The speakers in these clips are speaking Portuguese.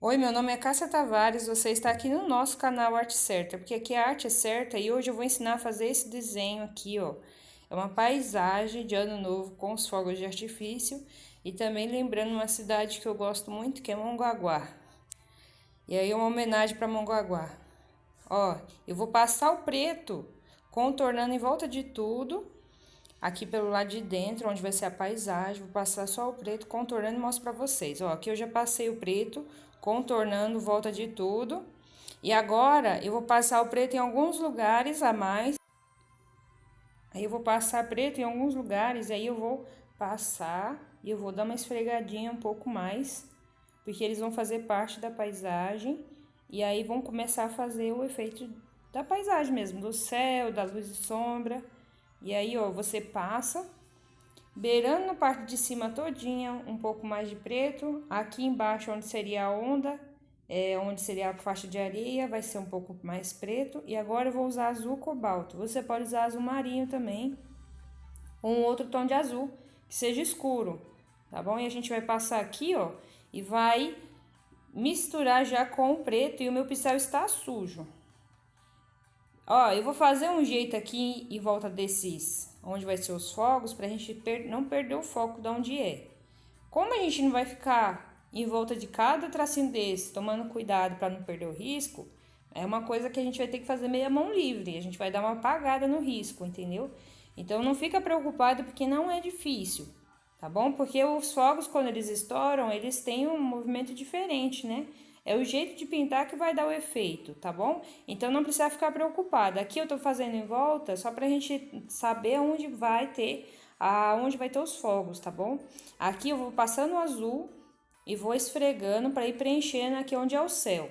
Oi, meu nome é Cássia Tavares, você está aqui no nosso canal Arte Certa, porque aqui a arte é certa e hoje eu vou ensinar a fazer esse desenho aqui, ó. É uma paisagem de ano novo com os fogos de artifício e também lembrando uma cidade que eu gosto muito, que é Mongaguá. E aí uma homenagem para Mongaguá. Ó, eu vou passar o preto contornando em volta de tudo, aqui pelo lado de dentro, onde vai ser a paisagem, vou passar só o preto contornando e mostro pra vocês. Ó, aqui eu já passei o preto contornando volta de tudo. E agora eu vou passar o preto em alguns lugares a mais. Aí eu vou passar preto em alguns lugares, aí eu vou passar e eu vou dar uma esfregadinha um pouco mais, porque eles vão fazer parte da paisagem e aí vão começar a fazer o efeito da paisagem mesmo, do céu, da luz e sombra. E aí, ó, você passa beirando na parte de cima todinha um pouco mais de preto. Aqui embaixo, onde seria a onda, onde seria a faixa de areia, vai ser um pouco mais preto. E agora eu vou usar azul cobalto. Você pode usar azul marinho também, ou um outro tom de azul que seja escuro, tá bom? E a gente vai passar aqui, ó, e vai misturar já com o preto. E o meu pincel está sujo. Ó, eu vou fazer um jeito aqui em volta desses, onde vai ser os fogos, pra gente não perder o foco de onde é. Como a gente não vai ficar em volta de cada tracinho desse, tomando cuidado para não perder o risco, é uma coisa que a gente vai ter que fazer meia mão livre. A gente vai dar uma apagada no risco, entendeu? Então não fica preocupado porque não é difícil, tá bom? Porque os fogos, quando eles estouram, eles têm um movimento diferente, né? É o jeito de pintar que vai dar o efeito, tá bom? Então não precisa ficar preocupada. Aqui eu tô fazendo em volta só pra gente saber onde vai ter, aonde vai ter os fogos, tá bom? Aqui eu vou passando o azul e vou esfregando para ir preenchendo aqui onde é o céu.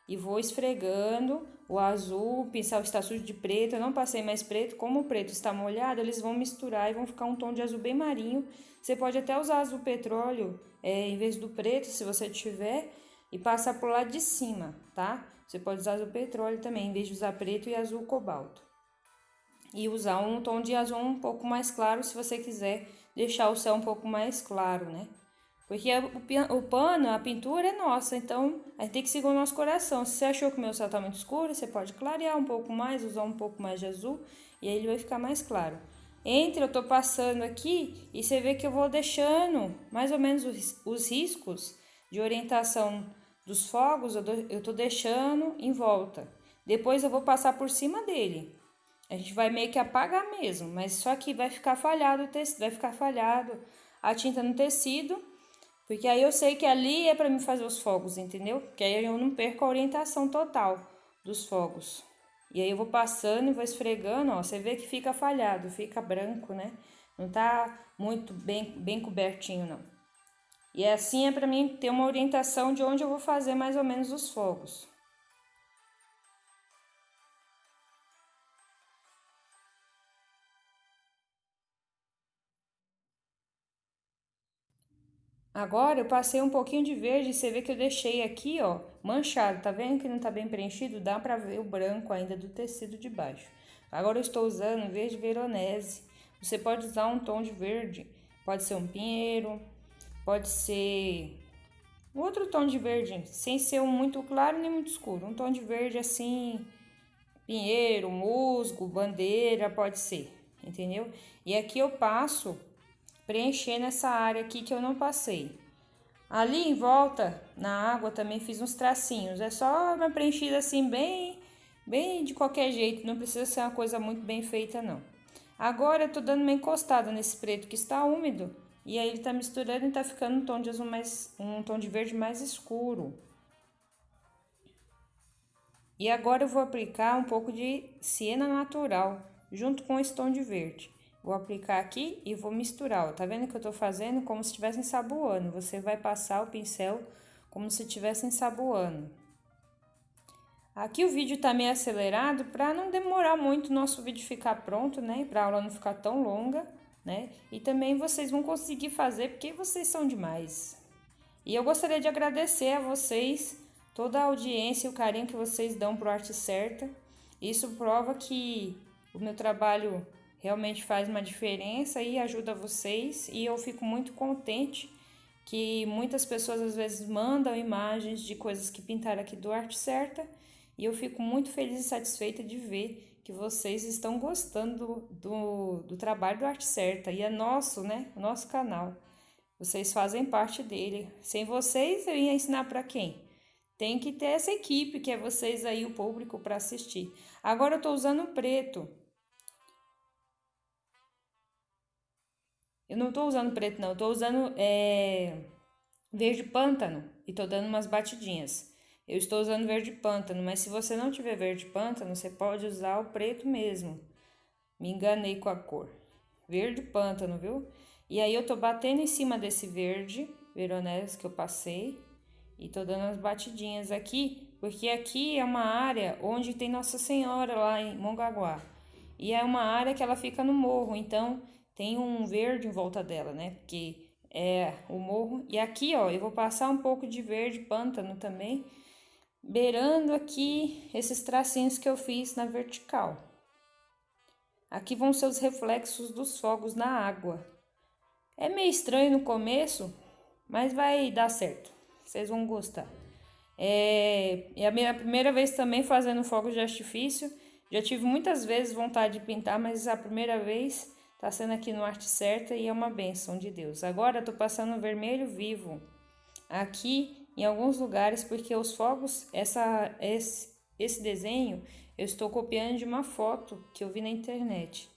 E vou esfregando o azul, o pincel está sujo de preto, eu não passei mais preto, como o preto está molhado, eles vão misturar e vão ficar um tom de azul bem marinho. Você pode até usar azul petróleo em vez do preto, se você tiver, e passar pro lado de cima, tá? Você pode usar azul petróleo também, em vez de usar preto e azul cobalto. E usar um tom de azul um pouco mais claro, se você quiser deixar o céu um pouco mais claro, né? Porque o pano, a pintura é nossa, então a gente tem que seguir o nosso coração. Se você achou que o meu céu tá muito escuro, você pode clarear um pouco mais, usar um pouco mais de azul, e aí ele vai ficar mais claro. Eu tô passando aqui e você vê que eu vou deixando mais ou menos os riscos de orientação dos fogos, eu tô deixando em volta. Depois eu vou passar por cima dele. A gente vai meio que apagar mesmo, mas só que vai ficar falhado o tecido, vai ficar falhado a tinta no tecido, porque aí eu sei que ali é para mim fazer os fogos, entendeu? Que aí eu não perco a orientação total dos fogos. E aí eu vou passando e vou esfregando, ó, você vê que fica falhado, fica branco, né? Não tá muito bem cobertinho, não. E assim é para mim ter uma orientação de onde eu vou fazer mais ou menos os fogos. Agora eu passei um pouquinho de verde, você vê que eu deixei aqui, ó, manchado. Tá vendo que não tá bem preenchido? Dá pra ver o branco ainda do tecido de baixo. Agora eu estou usando verde veronese. Você pode usar um tom de verde, pode ser um pinheiro, pode ser outro tom de verde, sem ser um muito claro nem muito escuro. Um tom de verde assim, pinheiro, musgo, bandeira, pode ser, entendeu? E aqui eu passo preenchendo essa área aqui que eu não passei. Ali em volta, na água, também fiz uns tracinhos. É só uma preenchida assim, bem de qualquer jeito. Não precisa ser uma coisa muito bem feita, não. Agora eu tô dando uma encostada nesse preto que está úmido. E aí ele tá misturando e tá ficando um tom de azul mais, um tom de verde mais escuro. E agora eu vou aplicar um pouco de siena natural, junto com esse tom de verde. Vou aplicar aqui e vou misturar, ó. Tá vendo que eu tô fazendo como se estivesse ensaboando? Você vai passar o pincel como se estivesse ensaboando. Aqui o vídeo tá meio acelerado para não demorar muito o nosso vídeo ficar pronto, né? Para a aula não ficar tão longa, né? E também vocês vão conseguir fazer porque vocês são demais. E eu gostaria de agradecer a vocês, toda a audiência e o carinho que vocês dão pro Arte Certa. Isso prova que o meu trabalho realmente faz uma diferença e ajuda vocês. E eu fico muito contente que muitas pessoas às vezes mandam imagens de coisas que pintaram aqui do Arte Certa, e eu fico muito feliz e satisfeita de ver que vocês estão gostando do trabalho do Arte Certa, e é nosso, né? O nosso canal. Vocês fazem parte dele. Sem vocês, eu ia ensinar para quem? Tem que ter essa equipe, que é vocês aí, o público, para assistir. Agora eu tô usando preto. Eu não tô usando preto, não. Eu tô usando verde pântano e tô dando umas batidinhas. Eu estou usando verde pântano, mas se você não tiver verde pântano, você pode usar o preto mesmo. Me enganei com a cor. Verde pântano, viu? E aí eu tô batendo em cima desse verde veronese que eu passei e tô dando umas batidinhas aqui, porque aqui é uma área onde tem Nossa Senhora lá em Mongaguá. E é uma área que ela fica no morro, então tem um verde em volta dela, né? Porque é o morro. E aqui, ó, eu vou passar um pouco de verde pântano também, beirando aqui esses tracinhos que eu fiz na vertical. Aqui vão ser os reflexos dos fogos na água. É meio estranho no começo, mas vai dar certo. Vocês vão gostar. É a minha primeira vez também fazendo fogos de artifício. Já tive muitas vezes vontade de pintar, mas a primeira vez tá sendo aqui no Arte Certa e é uma bênção de Deus. Agora eu tô passando vermelho vivo aqui em alguns lugares, porque os fogos, esse desenho eu estou copiando de uma foto que eu vi na internet.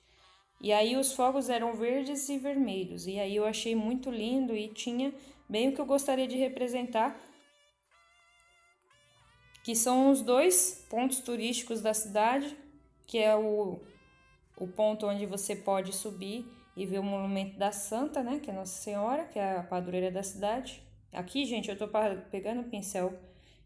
E aí os fogos eram verdes e vermelhos, e aí eu achei muito lindo e tinha bem o que eu gostaria de representar, que são os dois pontos turísticos da cidade, que é o ponto onde você pode subir e ver o monumento da Santa, né, que é Nossa Senhora, que é a padroeira da cidade. Aqui, gente, eu tô pegando o pincel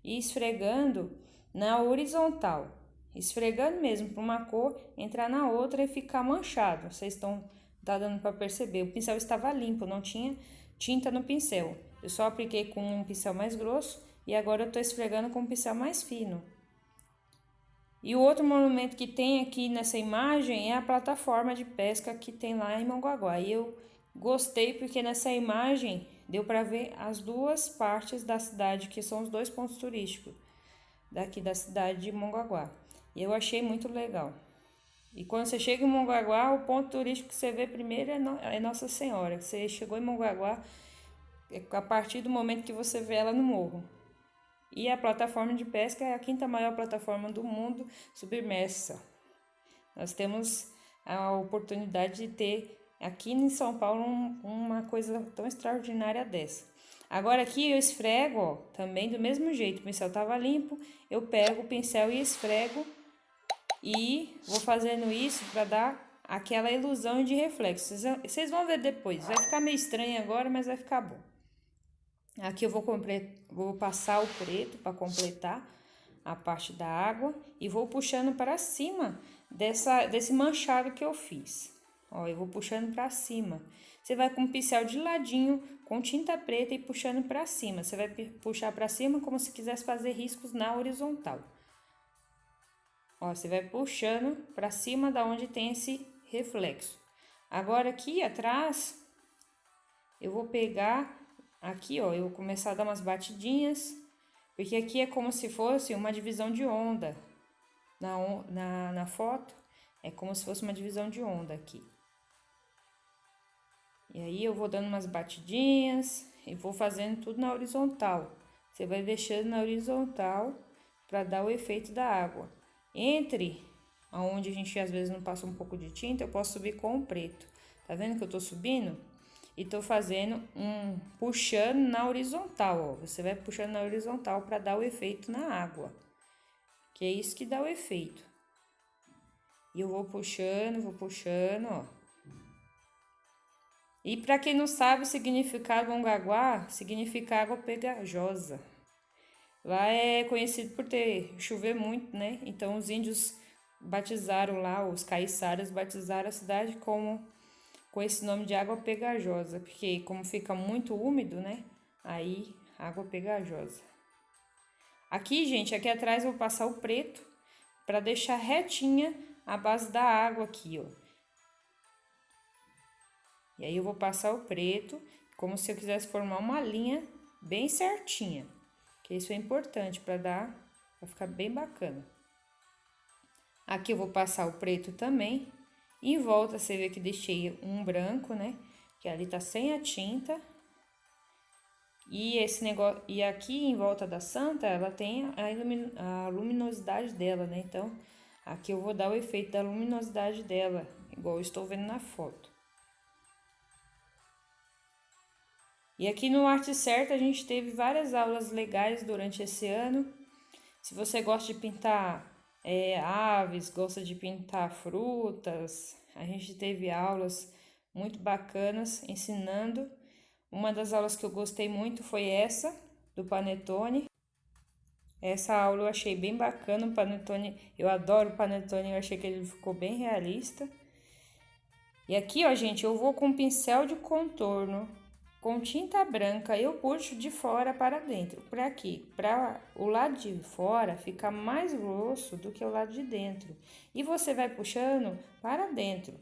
e esfregando na horizontal, esfregando mesmo para uma cor entrar na outra e ficar manchado. Vocês tá dando para perceber, o pincel estava limpo, não tinha tinta no pincel. Eu só apliquei com um pincel mais grosso e agora eu tô esfregando com um pincel mais fino. E o outro monumento que tem aqui nessa imagem é a plataforma de pesca que tem lá em Mongaguá. E eu gostei porque nessa imagem deu para ver as duas partes da cidade, que são os dois pontos turísticos daqui da cidade de Mongaguá. E eu achei muito legal. E quando você chega em Mongaguá, o ponto turístico que você vê primeiro é Nossa Senhora. Você chegou em Mongaguá a partir do momento que você vê ela no morro. E a plataforma de pesca é a quinta maior plataforma do mundo submersa. Nós temos a oportunidade de ter aqui em São Paulo uma coisa tão extraordinária dessa. Agora aqui eu esfrego, ó, também do mesmo jeito. O pincel estava limpo, eu pego o pincel e esfrego e vou fazendo isso para dar aquela ilusão de reflexo. Vocês vão ver depois. Vai ficar meio estranho agora, mas vai ficar bom. Aqui eu vou passar o preto para completar a parte da água e vou puxando para cima desse manchado que eu fiz. Ó, eu vou puxando para cima. Você vai com o pincel de ladinho, com tinta preta e puxando para cima. Você vai puxar para cima como se quisesse fazer riscos na horizontal. Ó, você vai puxando para cima da onde tem esse reflexo. Agora aqui atrás, eu vou pegar aqui, ó, eu vou começar a dar umas batidinhas, porque aqui é como se fosse uma divisão de onda. Na foto, é como se fosse uma divisão de onda aqui. E aí eu vou dando umas batidinhas e vou fazendo tudo na horizontal. Você vai deixando na horizontal para dar o efeito da água. Entre aonde a gente às vezes não passa um pouco de tinta, eu posso subir com o preto. Tá vendo que eu tô subindo? E tô fazendo puxando na horizontal, ó. Você vai puxando na horizontal para dar o efeito na água. Que é isso que dá o efeito. E eu vou puxando, ó. E para quem não sabe o significado do Mongaguá, significa água pegajosa. Lá é conhecido por chover muito, né? Então os índios batizaram lá, os caiçaras batizaram a cidade com esse nome de água pegajosa, porque como fica muito úmido, né? Aí, água pegajosa. Aqui, gente, aqui atrás eu vou passar o preto para deixar retinha a base da água aqui, ó. E aí eu vou passar o preto, como se eu quisesse formar uma linha bem certinha, que isso é importante para ficar bem bacana. Aqui eu vou passar o preto também. Em volta você vê que deixei um branco, né? Que ali tá sem a tinta. E esse negócio, e aqui em volta da santa, ela tem a luminosidade dela, né? Então, aqui eu vou dar o efeito da luminosidade dela, igual eu estou vendo na foto. E aqui no Arte Certa a gente teve várias aulas legais durante esse ano. Se você gosta de pintar aves, gosta de pintar frutas, a gente teve aulas muito bacanas ensinando. Uma das aulas que eu gostei muito foi essa, do Panetone. Essa aula eu achei bem bacana, o Panetone, eu adoro o Panetone, eu achei que ele ficou bem realista. E aqui, ó, gente, eu vou com pincel de contorno, com tinta branca, eu puxo de fora para dentro. Para aqui, para o lado de fora ficar mais grosso do que o lado de dentro. E você vai puxando para dentro.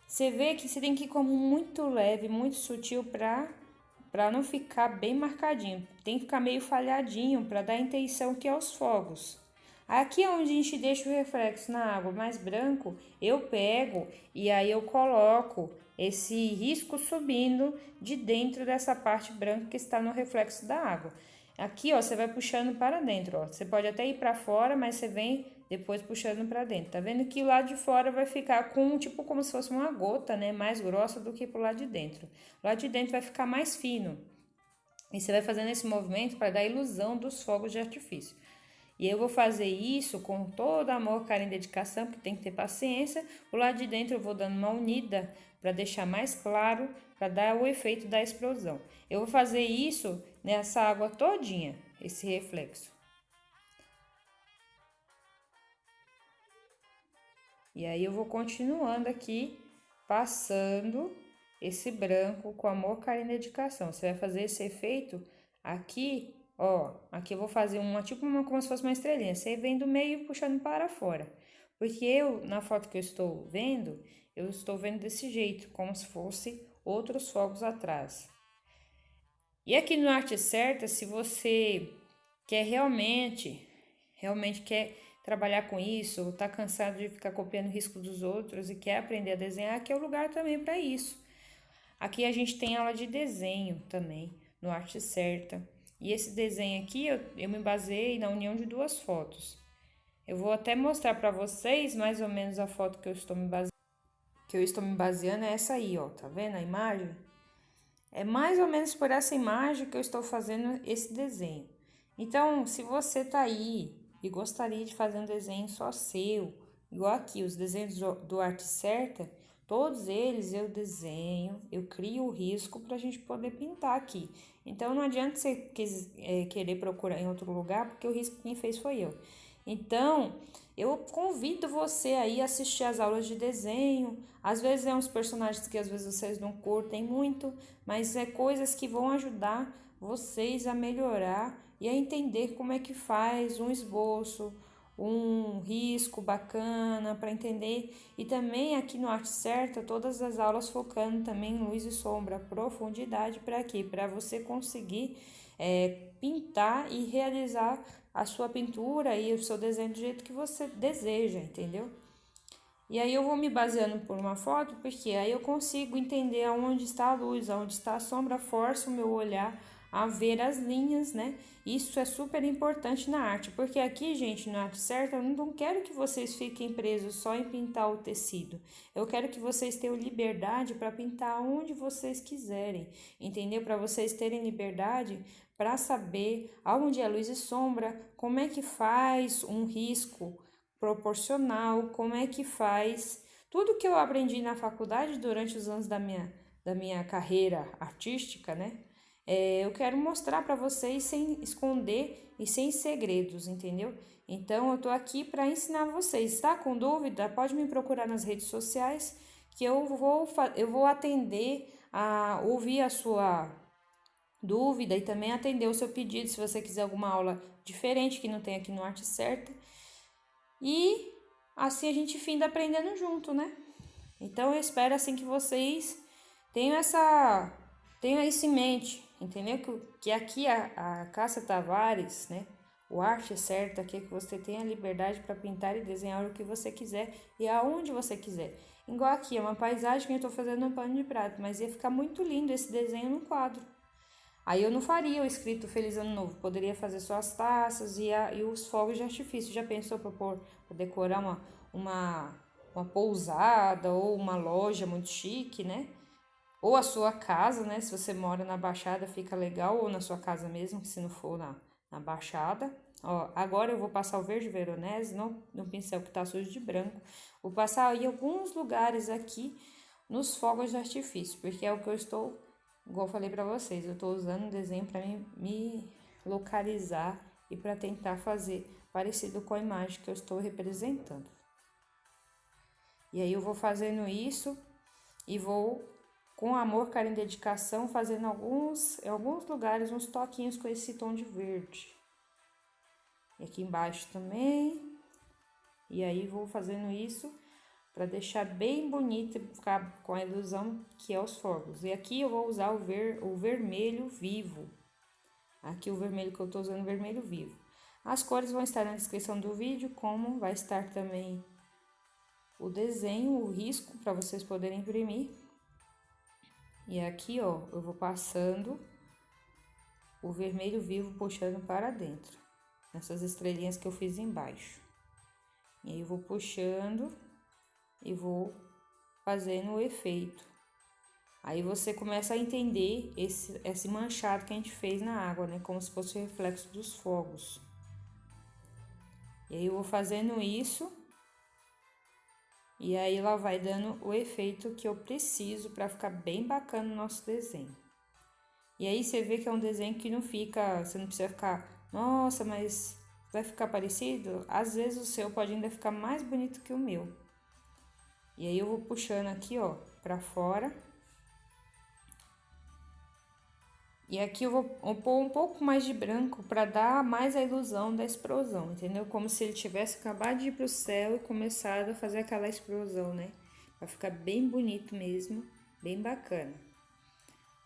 Você vê que você tem que ir como muito leve, muito sutil para não ficar bem marcadinho. Tem que ficar meio falhadinho para dar a intenção que é os fogos. Aqui onde a gente deixa o reflexo na água mais branco, eu pego e aí eu coloco esse risco subindo de dentro dessa parte branca que está no reflexo da água. Aqui, ó, você vai puxando para dentro, ó. Você pode até ir para fora, mas você vem depois puxando para dentro. Tá vendo que o lado de fora vai ficar com tipo como se fosse uma gota, né, mais grossa do que pro lado de dentro. O lado de dentro vai ficar mais fino. E você vai fazendo esse movimento para dar a ilusão dos fogos de artifício. E eu vou fazer isso com todo amor, carinho e dedicação, porque tem que ter paciência. O lado de dentro eu vou dando uma unida para deixar mais claro, para dar o efeito da explosão. Eu vou fazer isso nessa água todinha, esse reflexo. E aí eu vou continuando aqui, passando esse branco com amor, carinho e dedicação. Você vai fazer esse efeito aqui, ó. Aqui eu vou fazer como se fosse uma estrelinha. Você vem do meio puxando para fora. Porque eu, na foto que eu estou vendo desse jeito, como se fosse outros fogos atrás. E aqui no Arte Certa, se você quer realmente quer trabalhar com isso, tá cansado de ficar copiando o risco dos outros e quer aprender a desenhar, aqui é o lugar também para isso. Aqui a gente tem aula de desenho também, no Arte Certa. E esse desenho aqui, eu me baseei na união de duas fotos. Eu vou até mostrar para vocês mais ou menos a foto que eu estou me baseando, é essa aí, ó, tá vendo a imagem? É mais ou menos por essa imagem que eu estou fazendo esse desenho. Então, se você tá aí e gostaria de fazer um desenho só seu, igual aqui, os desenhos do Arte Certa, todos eles eu desenho, eu crio o risco para a gente poder pintar aqui. Então, não adianta você querer procurar em outro lugar, porque o risco quem fez foi eu. Então, eu convido você aí a assistir as aulas de desenho. Às vezes é uns personagens que às vezes vocês não curtem muito, mas é coisas que vão ajudar vocês a melhorar e a entender como é que faz um esboço, um risco bacana para entender. E também aqui no Arte Certa, todas as aulas focando também em luz e sombra, profundidade para quê? Para você conseguir pintar e realizar a sua pintura e o seu desenho do jeito que você deseja, entendeu? E aí eu vou me baseando por uma foto, porque aí eu consigo entender aonde está a luz, aonde está a sombra, força o meu olhar a ver as linhas, né? Isso é super importante na arte, porque aqui, gente, na Arte Certa, eu não quero que vocês fiquem presos só em pintar o tecido. Eu quero que vocês tenham liberdade para pintar onde vocês quiserem, entendeu? Para vocês terem liberdade para saber aonde é luz e sombra, como é que faz um risco proporcional, como é que faz tudo que eu aprendi na faculdade durante os anos da minha carreira artística, né? Eu quero mostrar para vocês sem esconder e sem segredos, entendeu? Então, eu tô aqui para ensinar vocês. Está com dúvida? Pode me procurar nas redes sociais que eu vou atender a ouvir a sua dúvida e também atender o seu pedido se você quiser alguma aula diferente que não tem aqui no Arte Certa. E assim a gente finda aprendendo junto, né? Então eu espero assim que vocês tenho isso em mente, entendeu? Que aqui a Cássia Tavares, né? O Arte Certa aqui é que você tem a liberdade para pintar e desenhar o que você quiser e aonde você quiser. Igual aqui, é uma paisagem que eu tô fazendo no pano de prato, mas ia ficar muito lindo esse desenho no quadro. Aí eu não faria o escrito Feliz Ano Novo, poderia fazer só as taças e os fogos de artifício. Já pensou para decorar uma pousada ou uma loja muito chique, né? Ou a sua casa, né? Se você mora na Baixada, fica legal, ou na sua casa mesmo, se não for na Baixada. Ó, agora eu vou passar o verde veronese no pincel que tá sujo de branco. Vou passar em alguns lugares aqui nos fogos de artifício, porque é o que eu estou, igual eu falei pra vocês, eu tô usando o desenho para me localizar e para tentar fazer parecido com a imagem que eu estou representando. E aí eu vou fazendo isso e vou, com amor, carinho e dedicação, fazendo em alguns lugares uns toquinhos com esse tom de verde. E aqui embaixo também. E aí vou fazendo isso para deixar bem bonito e ficar com a ilusão que é os fogos. E aqui eu vou usar o vermelho vivo. Aqui o vermelho que eu tô usando, vermelho vivo. As cores vão estar na descrição do vídeo, como vai estar também o desenho, o risco, para vocês poderem imprimir. E aqui, ó, eu vou passando o vermelho vivo puxando para dentro, nessas estrelinhas que eu fiz embaixo. E aí eu vou puxando e vou fazendo o efeito. Aí você começa a entender esse manchado que a gente fez na água, né? Como se fosse o reflexo dos fogos. E aí eu vou fazendo isso. E aí ela vai dando o efeito que eu preciso para ficar bem bacana o nosso desenho. E aí você vê que é um desenho que não fica, você não precisa ficar, nossa, mas vai ficar parecido? Às vezes o seu pode ainda ficar mais bonito que o meu. E aí eu vou puxando aqui, ó, pra fora. E aqui eu vou pôr um pouco mais de branco para dar mais a ilusão da explosão, entendeu? Como se ele tivesse acabado de ir pro céu e começado a fazer aquela explosão, né? Vai ficar bem bonito mesmo, bem bacana.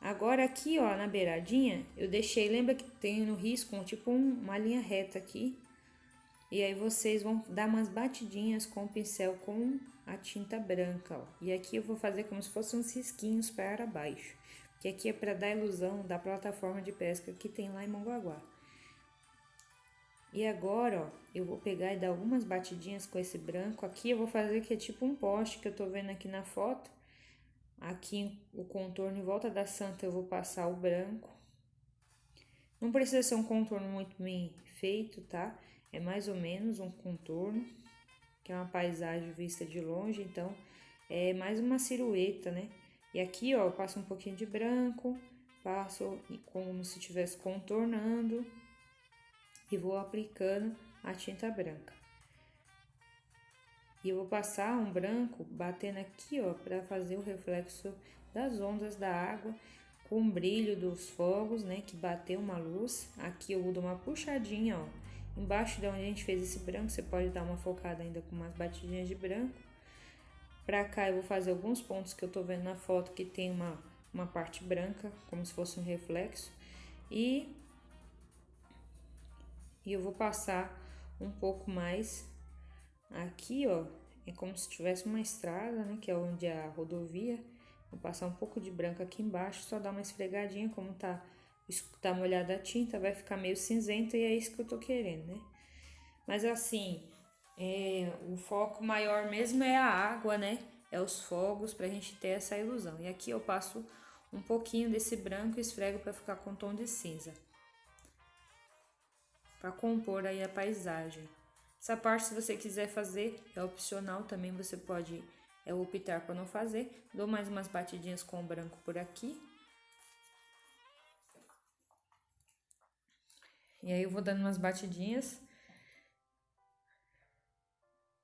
Agora aqui, ó, na beiradinha, eu deixei, lembra que tem no risco, tipo uma linha reta aqui? E aí vocês vão dar umas batidinhas com o pincel com a tinta branca, ó. E aqui eu vou fazer como se fossem uns risquinhos para baixo. Que aqui é para dar a ilusão da plataforma de pesca que tem lá em Mongaguá. E agora, ó, eu vou pegar e dar algumas batidinhas com esse branco. Aqui eu vou fazer que é tipo um poste que eu tô vendo aqui na foto. Aqui o contorno em volta da santa eu vou passar o branco. Não precisa ser um contorno muito bem feito, tá? É mais ou menos um contorno, que é uma paisagem vista de longe, então é mais uma silhueta, né? E aqui, ó, eu passo um pouquinho de branco, passo como se estivesse contornando e vou aplicando a tinta branca. E eu vou passar um branco batendo aqui, ó, para fazer o reflexo das ondas da água com o brilho dos fogos, né, que bateu uma luz. Aqui eu vou dar uma puxadinha, ó, embaixo de onde a gente fez esse branco, você pode dar uma focada ainda com umas batidinhas de branco. Pra cá eu vou fazer alguns pontos que eu tô vendo na foto que tem uma parte branca, como se fosse um reflexo. E eu vou passar um pouco mais aqui, ó, é como se tivesse uma estrada, né, que é onde é a rodovia. Vou passar um pouco de branco aqui embaixo, só dar uma esfregadinha, como tá molhada a tinta, vai ficar meio cinzento e é isso que eu tô querendo, né? Mas assim, o foco maior mesmo é a água, né? É os fogos pra gente ter essa ilusão. E aqui eu passo um pouquinho desse branco e esfrego pra ficar com tom de cinza. Pra compor aí a paisagem. Essa parte, se você quiser fazer, é opcional também, você pode optar por não fazer. Dou mais umas batidinhas com o branco por aqui. E aí eu vou dando umas batidinhas.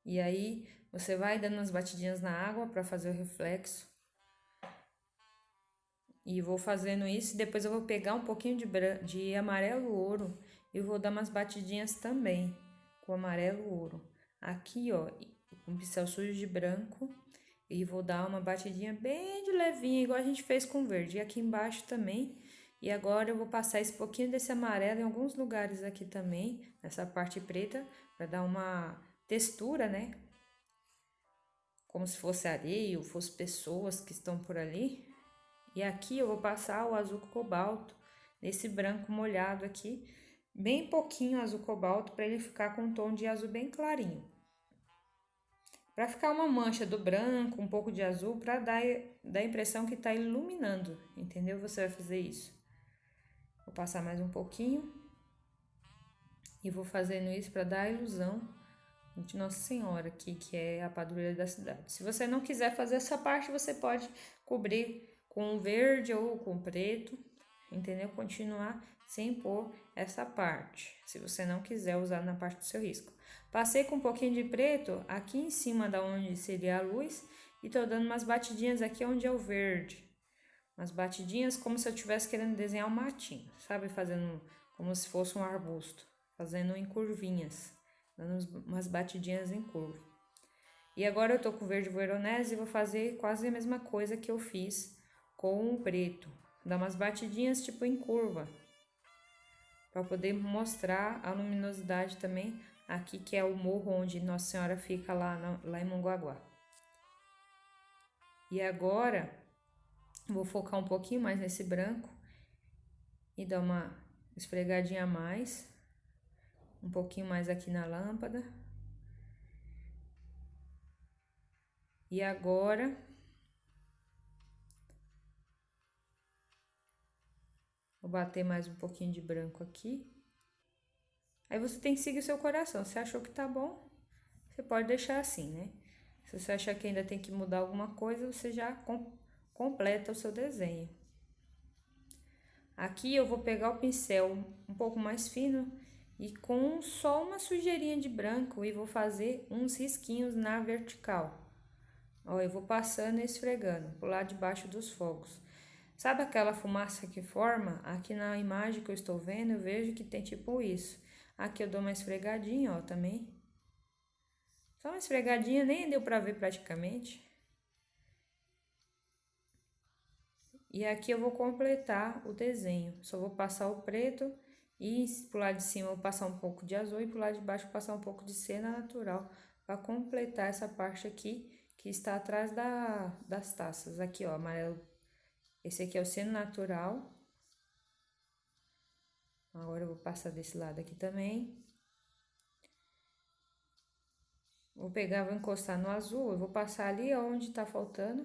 E aí você vai dando umas batidinhas na água para fazer o reflexo. E vou fazendo isso, e depois eu vou pegar um pouquinho de amarelo ouro e vou dar umas batidinhas também com amarelo ouro. Aqui, ó, com pincel sujo de branco, E vou dar uma batidinha bem de levinha, igual a gente fez com o verde. E aqui embaixo também. E agora eu vou passar esse pouquinho desse amarelo em alguns lugares aqui também, nessa parte preta, para dar uma textura, né? Como se fosse areia ou fosse pessoas que estão por ali. E aqui eu vou passar o azul cobalto, nesse branco molhado aqui, bem pouquinho azul cobalto, para ele ficar com um tom de azul bem clarinho. Para ficar uma mancha do branco, um pouco de azul, para dar a impressão que tá iluminando, entendeu? Você vai fazer isso. Vou passar mais um pouquinho. E vou fazendo isso para dar a ilusão de Nossa Senhora aqui, que é a padroeira da cidade. Se você não quiser fazer essa parte, você pode cobrir com verde ou com preto, entendeu? Continuar sem pôr essa parte, se você não quiser usar na parte do seu risco. Passei com um pouquinho de preto aqui em cima da onde seria a luz e tô dando umas batidinhas aqui onde é o verde. Umas batidinhas como se eu estivesse querendo desenhar um matinho, sabe? Fazendo como se fosse um arbusto, fazendo em curvinhas, dando umas batidinhas em curva. E agora eu tô com o verde veronese e vou fazer quase a mesma coisa que eu fiz com o preto. Dar umas batidinhas tipo em curva, para poder mostrar a luminosidade também aqui, que é o morro onde Nossa Senhora fica lá em Mongaguá. E agora vou focar um pouquinho mais nesse branco e dar uma esfregadinha a mais, um pouquinho mais aqui na lâmpada. E agora vou bater mais um pouquinho de branco aqui. Aí você tem que seguir o seu coração. Se achou que tá bom, você pode deixar assim, né? Se você achar que ainda tem que mudar alguma coisa, você já completa o seu desenho. Aqui eu vou pegar o pincel um pouco mais fino e com só uma sujeirinha de branco e vou fazer uns risquinhos na vertical. Ó, eu vou passando e esfregando por lá debaixo dos fogos. Sabe aquela fumaça que forma? Aqui na imagem que eu estou vendo, eu vejo que tem tipo isso. Aqui eu dou uma esfregadinha, ó, também. Só uma esfregadinha, nem deu pra ver praticamente. E aqui eu vou completar o desenho. Só vou passar o preto e pro lado de cima eu vou passar um pouco de azul e pro lado de baixo eu vou passar um pouco de cena natural para completar essa parte aqui que está atrás das taças. Aqui, ó, amarelo. Esse aqui é o seno natural. Agora eu vou passar desse lado aqui também. Vou pegar, vou encostar no azul, eu vou passar ali onde tá faltando.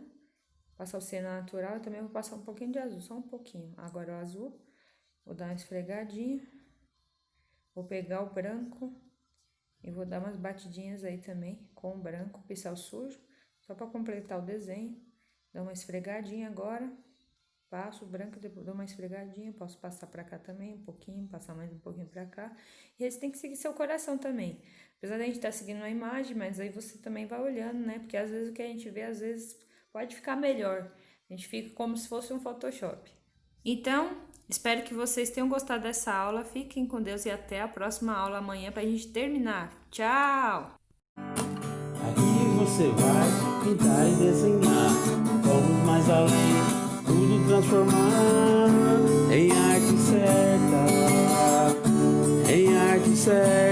Passar o seno natural, eu também vou passar um pouquinho de azul, só um pouquinho. Agora o azul, vou dar uma esfregadinha. Vou pegar o branco e vou dar umas batidinhas aí também com o branco, pincel sujo, só para completar o desenho. Dá uma esfregadinha agora. Passo o branco, depois dou uma esfregadinha, posso passar pra cá também um pouquinho, passar mais um pouquinho pra cá. E aí você tem que seguir seu coração também. Apesar da gente estar seguindo a imagem, mas aí você também vai olhando, né? Porque às vezes o que a gente vê, às vezes pode ficar melhor. A gente fica como se fosse um Photoshop. Então, espero que vocês tenham gostado dessa aula. Fiquem com Deus e até a próxima aula amanhã pra gente terminar. Tchau! Aqui você vai pintar e desenhar. Vamos mais além. Tudo transformar em arte certa, em arte certa.